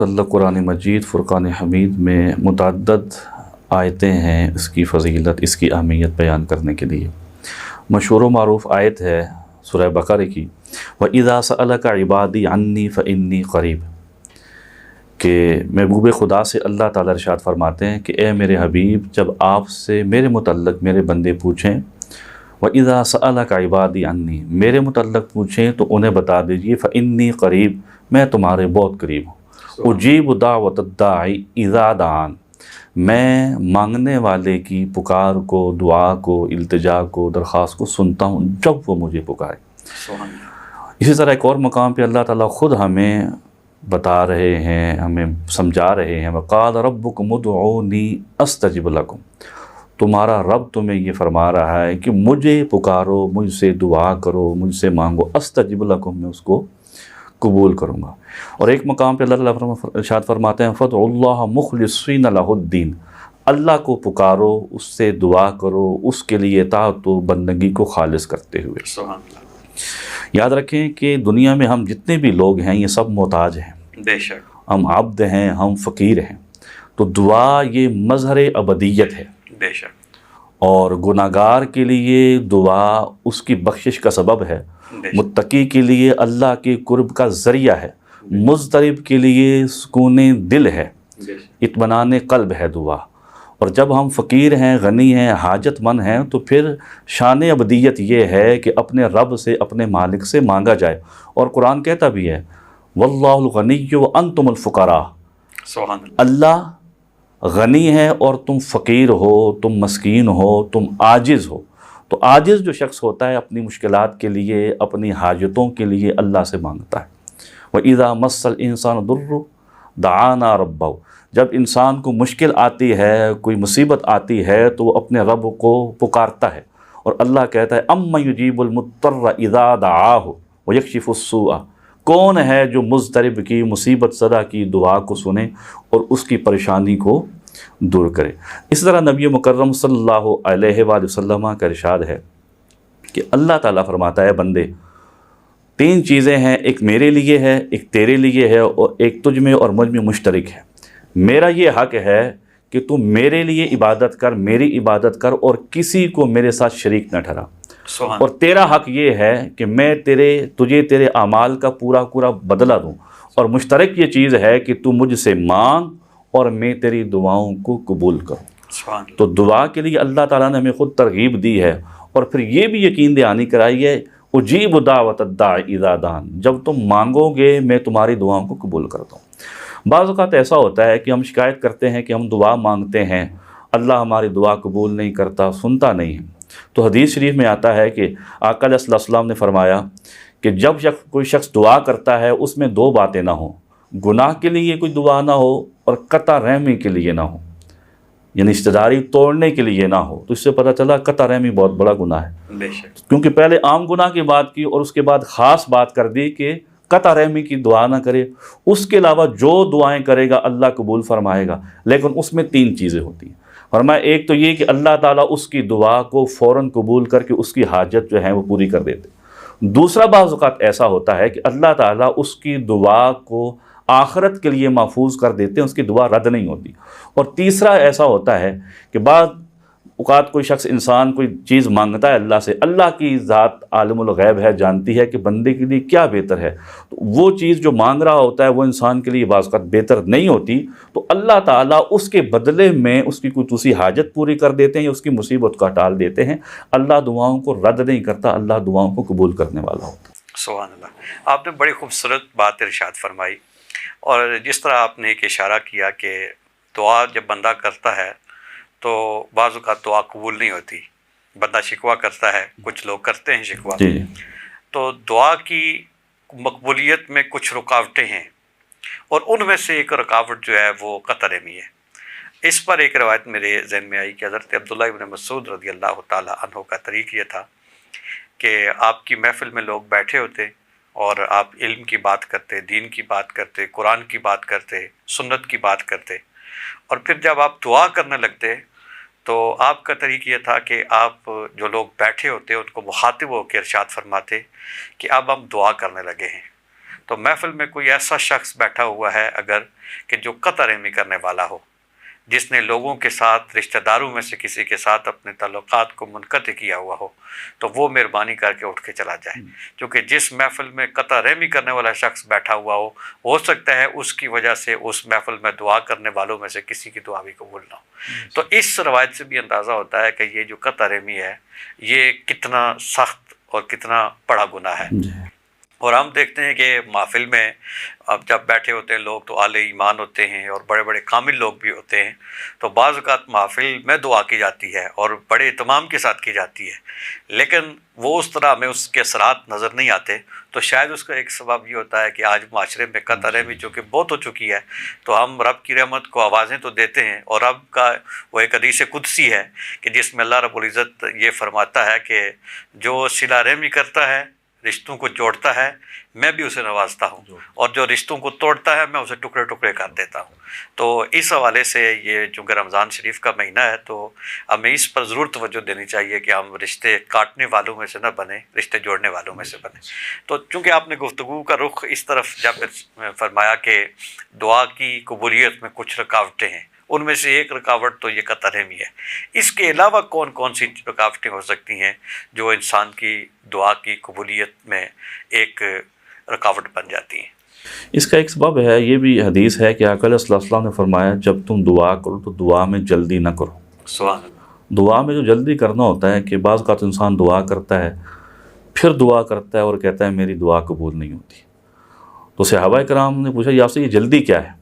اللہ قرآن مجید فرقان حمید میں متعدد آیتیں ہیں اس کی فضیلت، اس کی اہمیت بیان کرنے کے لیے۔ مشہور و معروف آیت ہے سورہ بقرہ کی، وَإِذَا سَأَلَكَ عِبَادِي عَنِّي فَإِنِّي قَرِيبٌ، کہ محبوب خدا سے اللہ تعالیٰ ارشاد فرماتے ہیں کہ اے میرے حبیب، جب آپ سے میرے متعلق میرے بندے پوچھیں، وَإِذَا سَأَلَكَ عِبَادِي عَنِّي، میرے متعلق پوچھیں تو انہیں بتا دیجئے فَإِنِّي قریب، میں تمہارے بہت قریب ہوں۔ اجیب دعوت الداعی اذا دعان، میں مانگنے والے کی پکار کو، دعا کو، التجا کو، درخواست کو سنتا ہوں جب وہ مجھے پکارے۔ اسی طرح ایک اور مقام پہ اللہ تعالیٰ خود ہمیں بتا رہے ہیں، ہمیں سمجھا رہے ہیں، وقال ربکم ادعونی استجب لکم، تمہارا رب تمہیں یہ فرما رہا ہے کہ مجھے پکارو، مجھ سے دعا کرو، مجھ سے مانگو، استجب لکم، میں اس کو قبول کروں گا۔ اور ایک مقام پہ اللہ تعالیٰ ارشاد فرماتے ہیں فَادْعُوا اللَّهَ مُخْلِصِينَ لَهُ الدِّينَ، اللہ کو پکارو، اس سے دعا کرو، اس کے لیے اطاعت و بندگی کو خالص کرتے ہوئے۔ سبحان اللہ۔ یاد رکھیں کہ دنیا میں ہم جتنے بھی لوگ ہیں یہ سب محتاج ہیں، بے شک، ہم عبد ہیں، ہم فقیر ہیں، تو دعا یہ مظہر عبدیت ہے، بے شک، اور گناہگار کے لیے دعا اس کی بخشش کا سبب ہے، متقی کے لیے اللہ کے قرب کا ذریعہ ہے، مضطرب کے لیے سکون دل ہے، اطمینان قلب ہے دعا۔ اور جب ہم فقیر ہیں، غنی ہیں، حاجت مند ہیں، تو پھر شان عبدیت یہ ہے کہ اپنے رب سے، اپنے مالک سے مانگا جائے۔ اور قرآن کہتا بھی ہے واللہ الغنی وانتم الفقراء، سبحان اللہ، اللہ غنی ہے اور تم فقیر ہو، تم مسکین ہو، تم عاجز ہو۔ تو عاجز جو شخص ہوتا ہے اپنی مشکلات کے لیے، اپنی حاجتوں کے لیے اللہ سے مانگتا ہے۔ وَإِذَا مَسَّ الْإِنسَانُ ضُرٌّ دَعَانَا رَبَّهُ، جب انسان کو مشکل آتی ہے، کوئی مصیبت آتی ہے تو وہ اپنے رب کو پکارتا ہے، اور اللہ کہتا ہے أَمَّن يُجِيبُ الْمُضْطَرَّ إِذَا دَعَاهُ وَيَكْشِفُ السُّوءَ، کون ہے جو مضطرب کی، مصیبت زدہ کی دعا کو سنے اور اس کی پریشانی کو دور کرے۔ اس طرح نبی مکرم صلی اللہ علیہ وآلہ وسلم کا ارشاد ہے کہ اللہ تعالیٰ فرماتا ہے بندے، تین چیزیں ہیں، ایک میرے لیے ہے، ایک تیرے لیے ہے، اور ایک تجھ میں اور مجھ میں مشترک ہے۔ میرا یہ حق ہے کہ تو میرے لیے عبادت کر، میری عبادت کر، اور کسی کو میرے ساتھ شریک نہ ٹھہرا۔ اور تیرا حق یہ ہے کہ میں تجھے تیرے اعمال کا پورا بدلہ دوں، اور مشترک یہ چیز ہے کہ تو مجھ سے مانگ اور میں تیری دعاؤں کو قبول کروں۔ تو دعا کے لیے اللہ تعالیٰ نے ہمیں خود ترغیب دی ہے، اور پھر یہ بھی یقین دہانی کرائی ہے اجیب دعوت الداعی اذا دعان، جب تم مانگو گے میں تمہاری دعاؤں کو قبول کرتا ہوں۔ بعض اوقات ایسا ہوتا ہے کہ ہم شکایت کرتے ہیں کہ ہم دعا مانگتے ہیں، اللہ ہماری دعا قبول نہیں کرتا، سنتا نہیں ہے۔ تو حدیث شریف میں آتا ہے کہ آقا علیہ السلام نے فرمایا کہ جب کوئی شخص دعا کرتا ہے اس میں دو باتیں نہ ہوں، گناہ کے لیے کوئی دعا نہ ہو اور قطع رحمی کے لیے نہ ہو، یعنی رشتہ داری توڑنے کے لیے نہ ہو۔ تو اس سے پتہ چلا قطع رحمی بہت بڑا گناہ ہے، بے شک، کیونکہ پہلے عام گناہ کی بات کی اور اس کے بعد خاص بات کر دی کہ قطع رحمی کی دعا نہ کرے۔ اس کے علاوہ جو دعائیں کرے گا اللہ قبول فرمائے گا، لیکن اس میں تین چیزیں ہوتی ہیں۔ فرمایا ایک تو یہ کہ اللہ تعالیٰ اس کی دعا کو فوراً قبول کر کے اس کی حاجت جو ہے وہ پوری کر دیتے۔ دوسرا بعض اوقات ایسا ہوتا ہے کہ اللہ تعالیٰ اس کی دعا کو آخرت کے لیے محفوظ کر دیتے ہیں، اس کی دعا رد نہیں ہوتی۔ اور تیسرا ایسا ہوتا ہے کہ بعض اوقات کوئی شخص، انسان کوئی چیز مانگتا ہے اللہ سے، اللہ کی ذات عالم الغیب ہے، جانتی ہے کہ بندے کے لیے کیا بہتر ہے، تو وہ چیز جو مانگ رہا ہوتا ہے وہ انسان کے لیے بعض اوقات بہتر نہیں ہوتی، تو اللہ تعالیٰ اس کے بدلے میں اس کی کوئی دوسری حاجت پوری کر دیتے ہیں یا اس کی مصیبت کو ٹال دیتے ہیں۔ اللہ دعاؤں کو رد نہیں کرتا، اللہ دعاؤں کو قبول کرنے والا ہوتا ہے۔ سبحان اللہ۔ آپ نے بڑی خوبصورت بات ارشاد فرمائی، اور جس طرح آپ نے ایک اشارہ کیا کہ دعا جب بندہ کرتا ہے تو بعض اوقات دعا قبول نہیں ہوتی، بندہ شکوہ کرتا ہے، کچھ لوگ کرتے ہیں شکوہ، جی، تو دعا کی مقبولیت میں کچھ رکاوٹیں ہیں، اور ان میں سے ایک رکاوٹ جو ہے وہ قطع رحمی ہے۔ اس پر ایک روایت میرے ذہن میں آئی کہ حضرت عبداللہ ابن مسعود رضی اللہ تعالی عنہ کا طریق یہ تھا کہ آپ کی محفل میں لوگ بیٹھے ہوتے اور آپ علم کی بات کرتے، دین کی بات کرتے، قرآن کی بات کرتے، سنت کی بات کرتے، اور پھر جب آپ دعا کرنے لگتے تو آپ کا طریق یہ تھا کہ آپ جو لوگ بیٹھے ہوتے ان کو مخاطب ہو کے ارشاد فرماتے کہ اب ہم دعا کرنے لگے ہیں۔ تو محفل میں کوئی ایسا شخص بیٹھا ہوا ہے اگر کہ جو قطع رحمی کرنے والا ہو، جس نے لوگوں کے ساتھ، رشتہ داروں میں سے کسی کے ساتھ اپنے تعلقات کو منقطع کیا ہوا ہو، تو وہ مہربانی کر کے اٹھ کے چلا جائے، کیونکہ جس محفل میں قطع رحمی کرنے والا شخص بیٹھا ہوا ہو سکتا ہے اس کی وجہ سے اس محفل میں دعا کرنے والوں میں سے کسی کی دعا بھی قبول نہ ہو۔ تو اس روایت سے بھی اندازہ ہوتا ہے کہ یہ جو قطع رحمی ہے یہ کتنا سخت اور کتنا بڑا گناہ ہے۔ اور ہم دیکھتے ہیں کہ محفل میں اب جب بیٹھے ہوتے ہیں لوگ تو اہل ایمان ہوتے ہیں اور بڑے بڑے کامل لوگ بھی ہوتے ہیں، تو بعض اوقات محفل میں دعا کی جاتی ہے اور بڑے اہتمام کے ساتھ کی جاتی ہے، لیکن وہ اس طرح ہمیں اس کے اثرات نظر نہیں آتے۔ تو شاید اس کا ایک سبب یہ ہوتا ہے کہ آج معاشرے میں قطع رحمی جو کہ بہت ہو چکی ہے، تو ہم رب کی رحمت کو آوازیں تو دیتے ہیں، اور رب کا وہ ایک حدیث قدسی ہے کہ جس میں اللہ رب العزت یہ فرماتا ہے کہ جو صلہ رحمی کرتا ہے، رشتوں کو جوڑتا ہے، میں بھی اسے نوازتا ہوں، اور جو رشتوں کو توڑتا ہے میں اسے ٹکڑے ٹکڑے کر دیتا ہوں۔ تو اس حوالے سے یہ چونکہ رمضان شریف کا مہینہ ہے تو ہمیں اس پر ضرور توجہ دینی چاہیے کہ ہم رشتے کاٹنے والوں میں سے نہ بنیں، رشتے جوڑنے والوں میں سے بنیں۔ تو چونکہ آپ نے گفتگو کا رخ اس طرف جب فرمایا کہ دعا کی قبولیت میں کچھ رکاوٹیں ہیں، ان میں سے ایک رکاوٹ تو یہ قطع رحمی ہے، اس کے علاوہ کون کون سی رکاوٹیں ہو سکتی ہیں جو انسان کی دعا کی قبولیت میں ایک رکاوٹ بن جاتی ہیں؟ اس کا ایک سبب ہے، یہ بھی حدیث ہے کہ آقا صلی اللہ علیہ وسلم نے فرمایا جب تم دعا کرو تو دعا میں جلدی نہ کرو۔ سبحان اللہ۔ دعا میں جو جلدی کرنا ہوتا ہے کہ بعض اوقات انسان دعا کرتا ہے، پھر دعا کرتا ہے اور کہتا ہے میری دعا قبول نہیں ہوتی۔ تو صحابہ کرام نے پوچھا یا سے یہ جلدی کیا ہے؟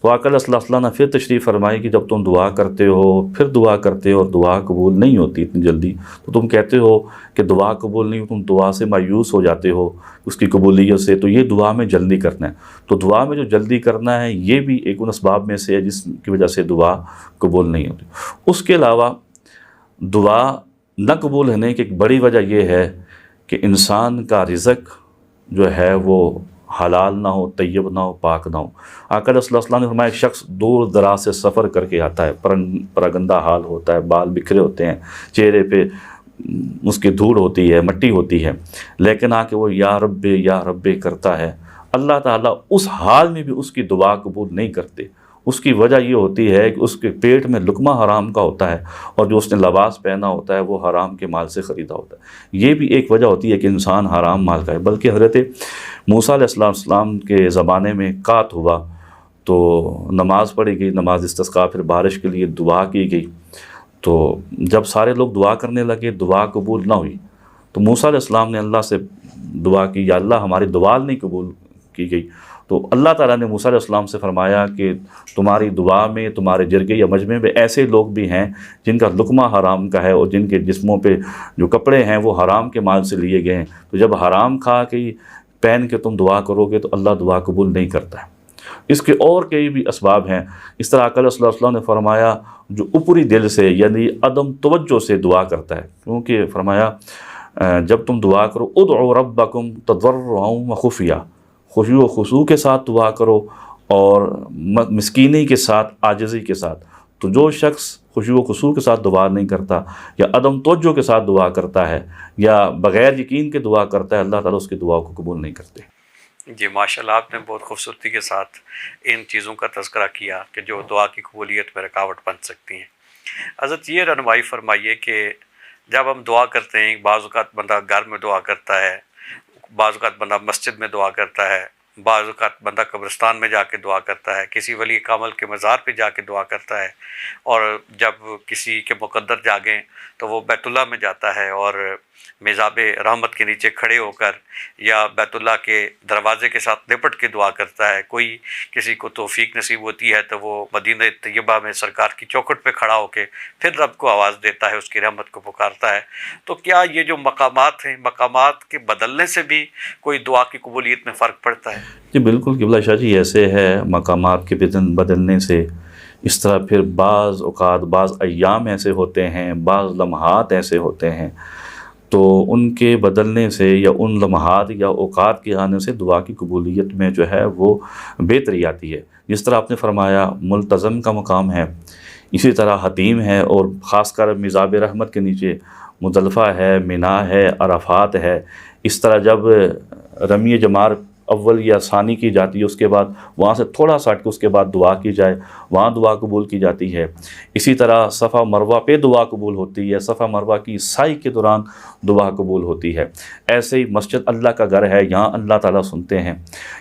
تو آقا صلی اللہ علیہ وسلم نے پھر تشریف فرمائی کہ جب تم دعا کرتے ہو، پھر دعا کرتے ہو اور دعا قبول نہیں ہوتی اتنی جلدی، تو تم کہتے ہو کہ دعا قبول نہیں ہو، تم دعا سے مایوس ہو جاتے ہو اس کی قبولیت سے، تو یہ دعا میں جلدی کرنا ہے۔ تو دعا میں جو جلدی کرنا ہے یہ بھی ایک ان اسباب میں سے ہے جس کی وجہ سے دعا قبول نہیں ہوتی۔ اس کے علاوہ دعا نہ قبول ہونے کی ایک بڑی وجہ یہ ہے کہ انسان کا رزق جو ہے وہ حلال نہ ہو، طیب نہ ہو، پاک نہ ہو۔ آقا صلی اللہ علیہ وسلم نے فرمایا ایک شخص دور دراز سے سفر کر کے آتا ہے، پراگندہ حال ہوتا ہے، بال بکھرے ہوتے ہیں، چہرے پہ اس کی دھوڑ ہوتی ہے، مٹی ہوتی ہے، لیکن آ کے وہ یا رب کرتا ہے، اللہ تعالیٰ اس حال میں بھی اس کی دعا قبول نہیں کرتے۔ اس کی وجہ یہ ہوتی ہے کہ اس کے پیٹ میں لقمہ حرام کا ہوتا ہے، اور جو اس نے لباس پہنا ہوتا ہے وہ حرام کے مال سے خریدا ہوتا ہے۔ یہ بھی ایک وجہ ہوتی ہے کہ انسان حرام مال کا ہے۔ بلکہ حضرت موسیٰ علیہ السلام کے زمانے میں قحط ہوا تو نماز پڑھی گئی، نماز استسقاء، پھر بارش کے لیے دعا کی گئی۔ تو جب سارے لوگ دعا کرنے لگے، دعا قبول نہ ہوئی، تو موسیٰ علیہ السلام نے اللہ سے دعا کی یا اللہ ہماری دعا نہیں قبول کی گئی۔ تو اللہ تعالیٰ نے موسیٰ علیہ السلام سے فرمایا کہ تمہاری دعا میں، تمہارے جرگے یا مجمع میں ایسے لوگ بھی ہیں جن کا لقمہ حرام کا ہے اور جن کے جسموں پہ جو کپڑے ہیں وہ حرام کے مال سے لیے گئے ہیں۔ تو جب حرام کھا کے پہن کے تم دعا کرو گے تو اللہ دعا قبول نہیں کرتا ہے۔ اس کے اور کئی بھی اسباب ہیں۔ اس طرح آقا صلی اللہ علیہ وسلم نے فرمایا جو اوپری دل سے یعنی عدم توجہ سے دعا کرتا ہے، کیونکہ فرمایا جب تم دعا کرو ادعوا ربکم تضرعا وخفیہ، خشوع و خضوع کے ساتھ دعا کرو اور مسکینی کے ساتھ، عاجزی کے ساتھ۔ تو جو شخص خشوع و خضوع کے ساتھ دعا نہیں کرتا یا عدم توجہ کے ساتھ دعا کرتا ہے یا بغیر یقین کے دعا کرتا ہے، اللہ تعالیٰ اس کی دعا کو قبول نہیں کرتے۔ جی ماشاءاللہ، آپ نے بہت خوبصورتی کے ساتھ ان چیزوں کا تذکرہ کیا کہ جو دعا کی قبولیت میں رکاوٹ بن سکتی ہیں۔ حضرت یہ رہنمائی فرمائیے کہ جب ہم دعا کرتے ہیں، بعض اوقات بندہ گھر میں دعا کرتا ہے، بعض اوقات بندہ مسجد میں دعا کرتا ہے، بعض اوقات بندہ قبرستان میں جا کے دعا کرتا ہے، کسی ولی کامل کے مزار پہ جا کے دعا کرتا ہے، اور جب کسی کے مقدر جاگیں تو وہ بیت اللہ میں جاتا ہے اور میزاب رحمت کے نیچے کھڑے ہو کر یا بیت اللہ کے دروازے کے ساتھ لپٹ کے دعا کرتا ہے۔ کوئی کسی کو توفیق نصیب ہوتی ہے تو وہ مدینہ طیبہ میں سرکار کی چوکھٹ پہ کھڑا ہو کے پھر رب کو آواز دیتا ہے، اس کی رحمت کو پکارتا ہے۔ تو کیا یہ جو مقامات ہیں، مقامات کے بدلنے سے بھی کوئی دعا کی قبولیت میں فرق پڑتا ہے؟ جی بالکل قبلہ شاہ جی، ایسے ہے مقامات کے بدلنے سے اس طرح پھر بعض اوقات بعض ایام ایسے ہوتے ہیں، بعض لمحات ایسے ہوتے ہیں، تو ان کے بدلنے سے یا ان لمحات یا اوقات کے آنے سے دعا کی قبولیت میں جو ہے وہ بہتری آتی ہے۔ جس طرح آپ نے فرمایا ملتزم کا مقام ہے، اسی طرح حتیم ہے، اور خاص کر میزاب رحمت کے نیچے مزدلفہ ہے، منا ہے، عرفات ہے۔ اس طرح جب رمی جمار اول یا ثانی کی جاتی ہے، اس کے بعد وہاں سے تھوڑا سا ہٹ کے اس کے بعد دعا کی جائے، وہاں دعا قبول کی جاتی ہے۔ اسی طرح صفا مروہ پہ دعا قبول ہوتی ہے، صفا مروہ کی سعی کے دوران دعا قبول ہوتی ہے۔ ایسے ہی مسجد اللہ کا گھر ہے، یہاں اللہ تعالیٰ سنتے ہیں۔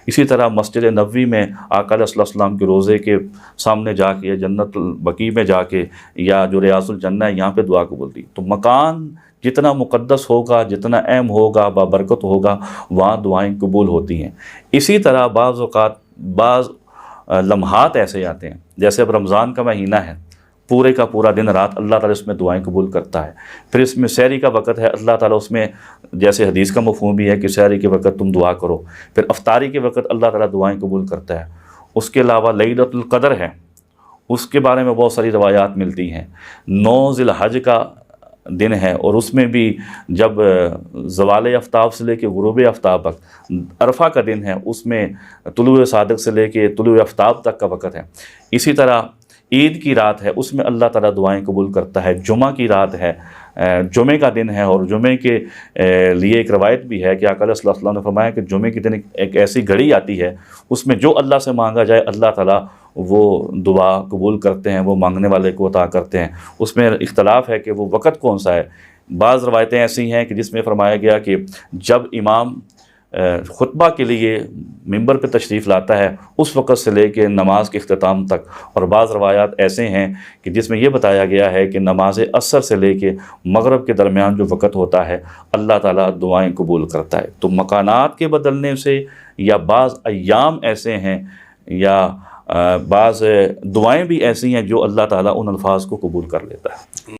اسی طرح مسجد نبوی میں آقا علیہ الصلوۃ والسلام کے روضے کے سامنے جا کے، جنت البقیع میں جا کے، یا جو ریاض الجنہ ہے یہاں پہ دعا قبول دی۔ تو مکان جتنا مقدس ہوگا، جتنا اہم ہوگا، بابرکت ہوگا، وہاں دعائیں قبول ہوتی ہیں۔ اسی طرح بعض اوقات بعض لمحات ایسے آتے ہیں، جیسے اب رمضان کا مہینہ ہے، پورے کا پورا دن رات اللہ تعالیٰ اس میں دعائیں قبول کرتا ہے۔ پھر اس میں سحری کا وقت ہے، اللہ تعالیٰ اس میں، جیسے حدیث کا مفہوم بھی ہے کہ سحری کے وقت تم دعا کرو۔ پھر افطاری کے وقت اللہ تعالیٰ دعائیں قبول کرتا ہے۔ اس کے علاوہ لیلۃ القدر ہے، اس کے بارے میں بہت ساری روایات ملتی ہیں۔ 9 ذی الحج کا دن ہے، اور اس میں بھی جب زوال آفتاب سے لے کے غروب آفتاب تک، عرفہ کا دن ہے، اس میں طلوع صادق سے لے کے طلوع آفتاب تک کا وقت ہے۔ اسی طرح عید کی رات ہے، اس میں اللہ تعالیٰ دعائیں قبول کرتا ہے۔ جمعہ کی رات ہے، جمعے کا دن ہے، اور جمعے کے لیے ایک روایت بھی ہے کہ آقا علیہ الصلوۃ والسلام نے فرمایا کہ جمعے کے دن ایک ایسی گھڑی آتی ہے، اس میں جو اللہ سے مانگا جائے اللہ تعالیٰ وہ دعا قبول کرتے ہیں، وہ مانگنے والے کو عطا کرتے ہیں۔ اس میں اختلاف ہے کہ وہ وقت کون سا ہے۔ بعض روایتیں ایسی ہیں کہ جس میں فرمایا گیا کہ جب امام خطبہ کے لیے ممبر پہ تشریف لاتا ہے، اس وقت سے لے کے نماز کے اختتام تک، اور بعض روایات ایسے ہیں کہ جس میں یہ بتایا گیا ہے کہ نماز عصر سے لے کے مغرب کے درمیان جو وقت ہوتا ہے اللہ تعالیٰ دعائیں قبول کرتا ہے۔ تو مکانات کے بدلنے سے، یا بعض ایام ایسے ہیں، یا بعض دعائیں بھی ایسی ہیں جو اللہ تعالیٰ ان الفاظ کو قبول کر لیتا ہے۔